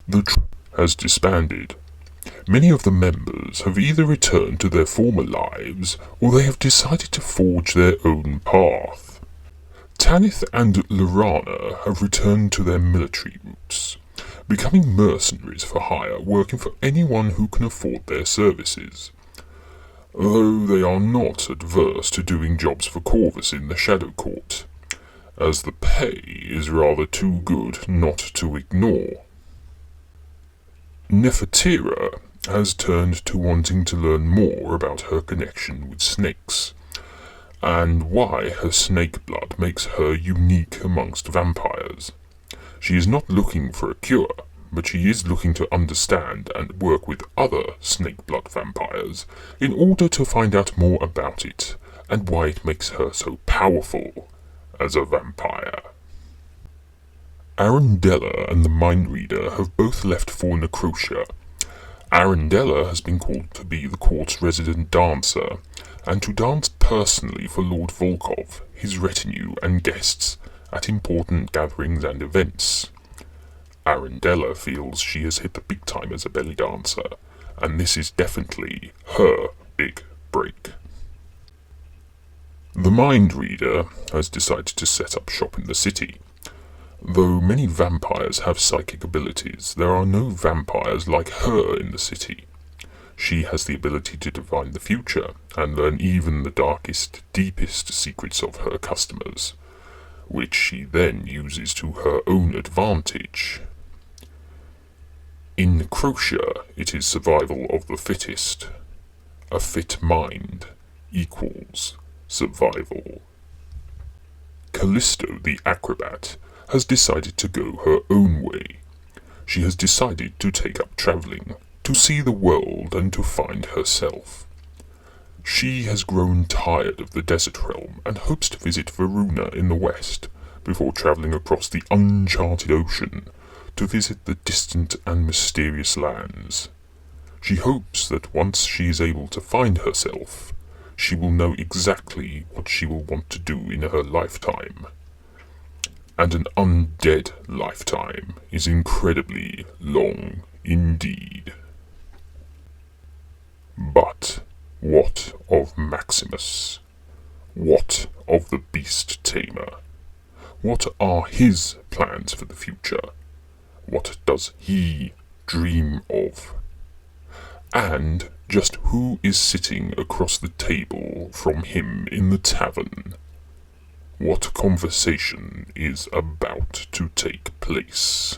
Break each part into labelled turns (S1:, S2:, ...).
S1: The Troupe has disbanded. Many of the members have either returned to their former lives, or they have decided to forge their own path. Tanith and Lorana have returned to their military roots, becoming mercenaries for hire, working for anyone who can afford their services. Though they are not adverse to doing jobs for Corvus in the Shadow Court, as the pay is rather too good not to ignore. Nefertira has turned to wanting to learn more about her connection with snakes, and why her snake blood makes her unique amongst vampires. She is not looking for a cure, but she is looking to understand and work with other snake blood vampires in order to find out more about it and why it makes her so powerful as a vampire. Arundella and the Mind Reader have both left for Necrotia. Arundella has been called to be the court's resident dancer, and to dance personally for Lord Volkov, his retinue and guests at important gatherings and events. Arundella feels she has hit the big time as a belly dancer, and this is definitely her big break. The Mind Reader has decided to set up shop in the city. Though many vampires have psychic abilities, there are no vampires like her in the city. She has the ability to divine the future and learn even the darkest, deepest secrets of her customers, which she then uses to her own advantage. In Necrotia, it is survival of the fittest. A fit mind equals survival. Callisto the Acrobat has decided to go her own way. She has decided to take up travelling, to see the world and to find herself. She has grown tired of the desert realm and hopes to visit Varuna in the west, before travelling across the uncharted ocean to visit the distant and mysterious lands. She hopes that once she is able to find herself, she will know exactly what she will want to do in her lifetime. And an undead lifetime is incredibly long indeed. But what of Maximus? What of the Beast Tamer? What are his plans for the future? What does he dream of? And just who is sitting across the table from him in the tavern? What conversation is about to take place?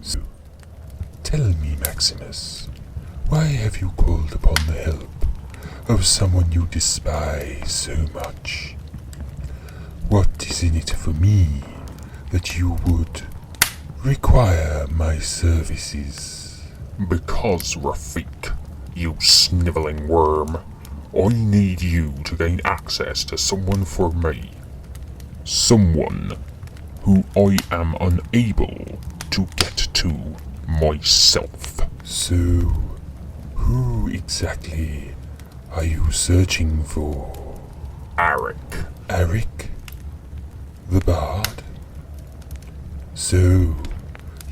S2: So, tell me, Maximus, why have you called upon the help of someone you despise so much? What is in it for me that you would require my services?
S1: Because, Rafiq, you snivelling worm, I need you to gain access to someone for me. Someone who I am unable to get to myself.
S2: So, who exactly are you searching for?
S1: Arik.
S2: Arik? The Bard? So,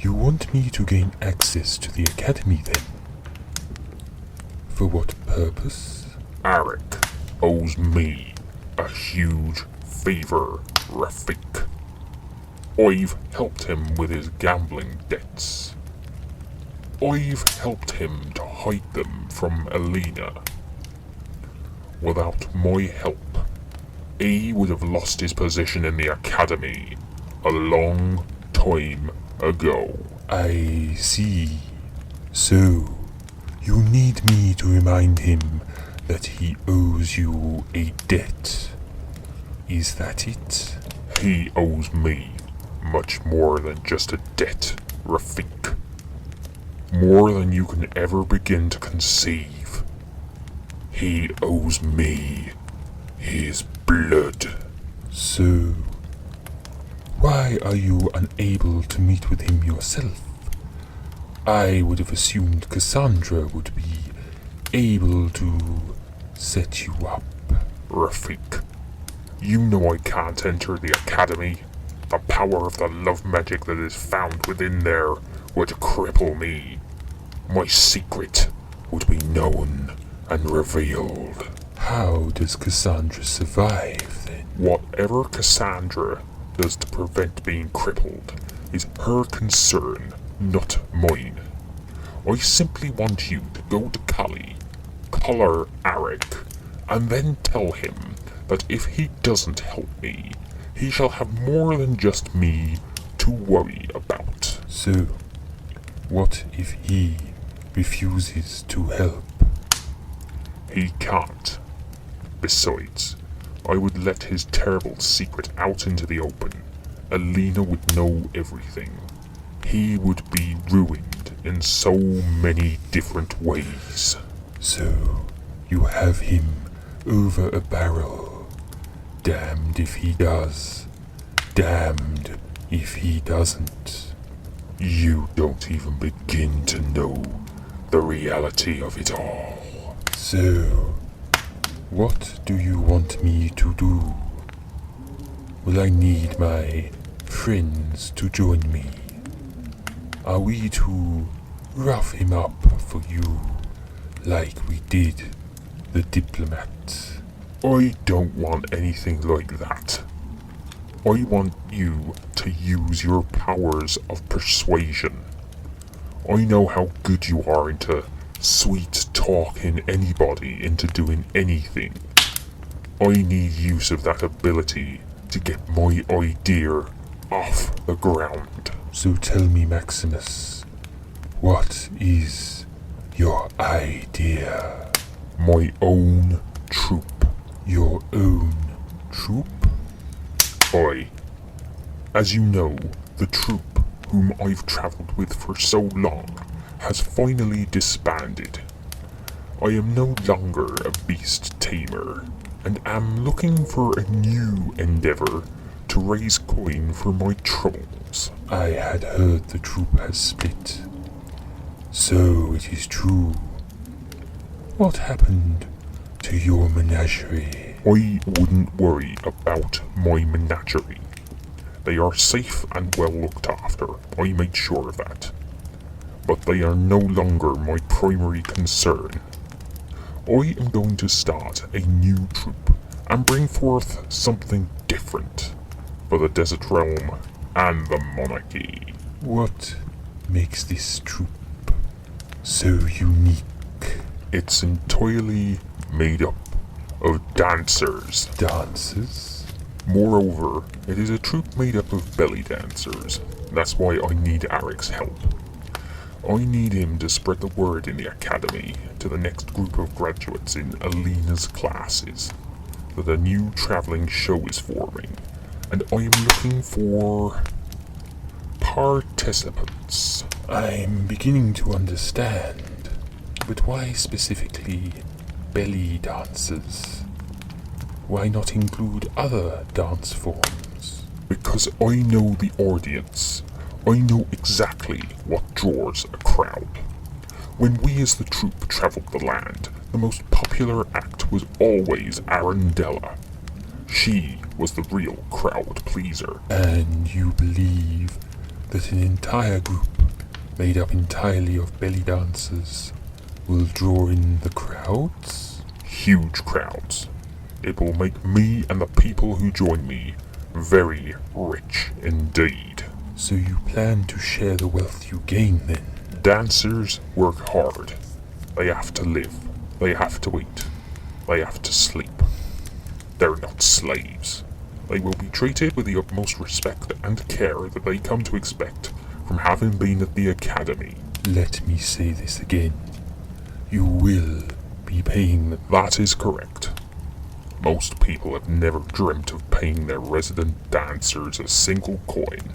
S2: you want me to gain access to the Academy then? For what purpose?
S1: Arik owes me a huge favor, Rafiq. I've helped him with his gambling debts. I've helped him to hide them from Elena. Without my help, he would have lost his position in the Academy a long time ago.
S2: I see. So, you need me to remind him that he owes you a debt. Is that it?
S1: He owes me much more than just a debt, Rafiq. More than you can ever begin to conceive. He owes me his blood.
S2: So, why are you unable to meet with him yourself? I would have assumed Cassandra would be able to set you up.
S1: Rafiq, you know I can't enter the Academy. The power of the love magic that is found within there would cripple me. My secret would be known and revealed.
S2: How does Cassandra survive, then?
S1: Whatever Cassandra does to prevent being crippled is her concern, not mine. I simply want you to go to Kali, collar Arik, and then tell him that if he doesn't help me, he shall have more than just me to worry about.
S2: So, what if he refuses to help?
S1: He can't. Besides, I would let his terrible secret out into the open. Alina would know everything. He would be ruined in so many different ways.
S2: So, you have him over a barrel. Damned if he does. Damned if he doesn't.
S1: You don't even begin to know the reality of it all.
S2: So, what do you want me to do? Will I need my friends to join me? Are we to rough him up for you, like we did the diplomat?
S1: I don't want anything like that. I want you to use your powers of persuasion. I know how good you are into sweet talking anybody into doing anything. I need use of that ability to get my idea off the ground.
S2: So tell me, Maximus, what is your idea?
S1: My own troupe.
S2: Your own troupe?
S1: As you know, the troupe whom I've travelled with for so long has finally disbanded. I am no longer a beast tamer, and am looking for a new endeavour to raise coin for my troubles.
S2: I had heard the troupe has split. So it is true. What happened to your menagerie?
S1: I wouldn't worry about my menagerie. They are safe and well looked after, I made sure of that. But they are no longer my primary concern. I am going to start a new troupe and bring forth something different for the Desert Realm and the Monarchy.
S2: What makes this troupe so unique?
S1: It's entirely made up of dancers.
S2: Dancers?
S1: Moreover, it is a troupe made up of belly dancers. That's why I need Arik's help. I need him to spread the word in the academy to the next group of graduates in Alina's classes that a new travelling show is forming, and I am looking for participants.
S2: I'm beginning to understand, but why specifically belly dancers? Why not include other dance forms?
S1: Because I know the audience. I know exactly what draws a crowd. When we as the troupe travelled the land, the most popular act was always Arundella. She was the real crowd pleaser.
S2: And you believe that an entire group made up entirely of belly dancers will draw in the crowds?
S1: Huge crowds. It will make me and the people who join me very rich indeed.
S2: So you plan to share the wealth you gain then?
S1: Dancers work hard. They have to live. They have to eat. They have to sleep. They're not slaves. They will be treated with the utmost respect and care that they come to expect from having been at the academy.
S2: Let me say this again. You will be paying them.
S1: That is correct. Most people have never dreamt of paying their resident dancers a single coin.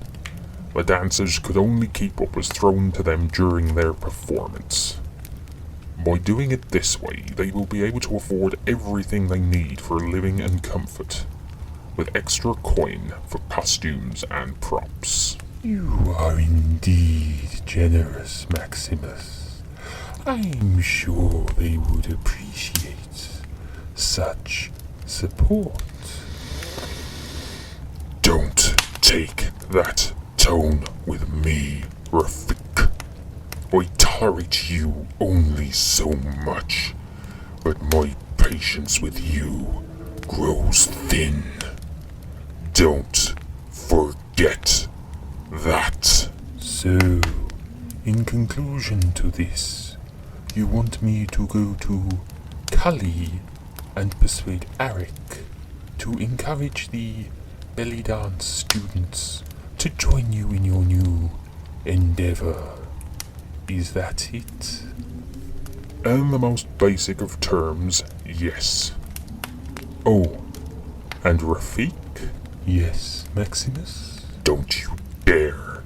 S1: The dancers could only keep what was thrown to them during their performance. By doing it this way, they will be able to afford everything they need for living and comfort, with extra coin for costumes and props.
S2: You are indeed generous, Maximus. I'm sure they would appreciate such support.
S1: Don't take that tone with me, Rafiq. I tolerate you only so much, but my patience with you grows thin. Don't forget that.
S2: So, in conclusion to this, you want me to go to Kali and persuade Arik to encourage the belly dance students to join you in your new endeavor. Is that it?
S1: In the most basic of terms, yes. Oh, and Rafiq?
S2: Yes, Maximus?
S1: Don't you dare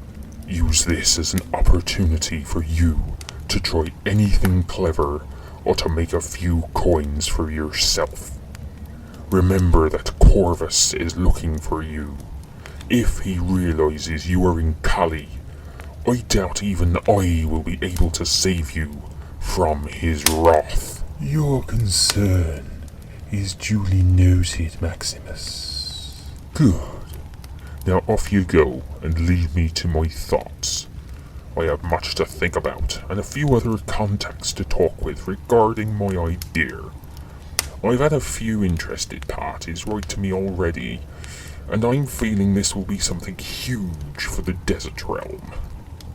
S1: use this as an opportunity for you to try anything clever or to make a few coins for yourself. Remember that Corvus is looking for you. If he realizes you are in Kali, I doubt even I will be able to save you from his wrath.
S2: Your concern is duly noted, Maximus.
S1: Good. Now off you go and leave me to my thoughts. I have much to think about and a few other contacts to talk with regarding my idea. I've had a few interested parties write to me already, and I'm feeling this will be something huge for the desert realm,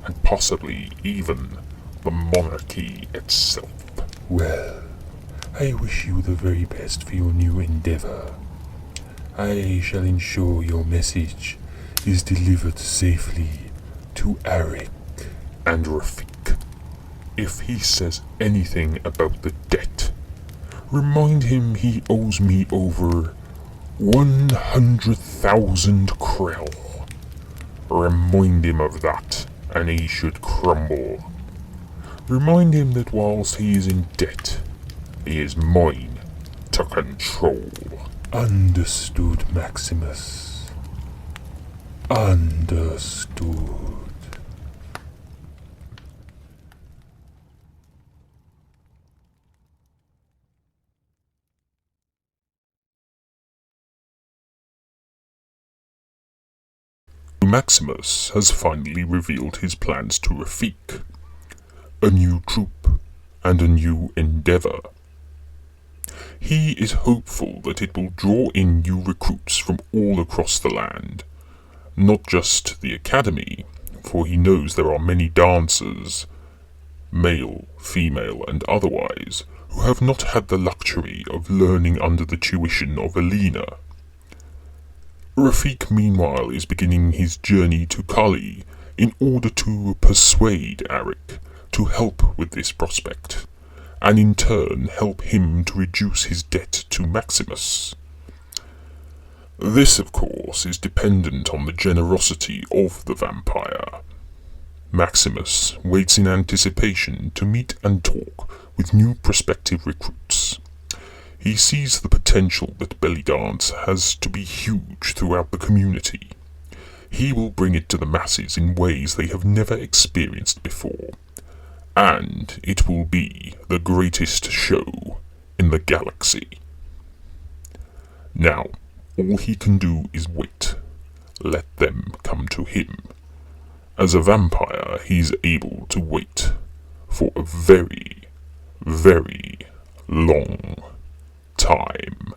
S1: and possibly even the monarchy itself.
S2: Well, I wish you the very best for your new endeavor. I shall ensure your message is delivered safely to Arik.
S1: And Rafiq, if he says anything about the debt, remind him he owes me over 100,000 krell. Remind him of that, and he should crumble. Remind him that whilst he is in debt, he is mine to control.
S2: Understood, Maximus. Understood.
S1: Maximus has finally revealed his plans to Rafiq. A new troupe and a new endeavor. He is hopeful that it will draw in new recruits from all across the land, not just the academy, for he knows there are many dancers, male, female, and otherwise, who have not had the luxury of learning under the tuition of Alina. Rafiq, meanwhile, is beginning his journey to Kali in order to persuade Arik to help with this prospect, and in turn help him to reduce his debt to Maximus. This, of course, is dependent on the generosity of the vampire. Maximus waits in anticipation to meet and talk with new prospective recruits. He sees the potential that belly dance has to be huge throughout the community. He will bring it to the masses in ways they have never experienced before, and it will be the greatest show in the galaxy. Now, all he can do is wait. Let them come to him. As a vampire, he's able to wait for a very, very long time.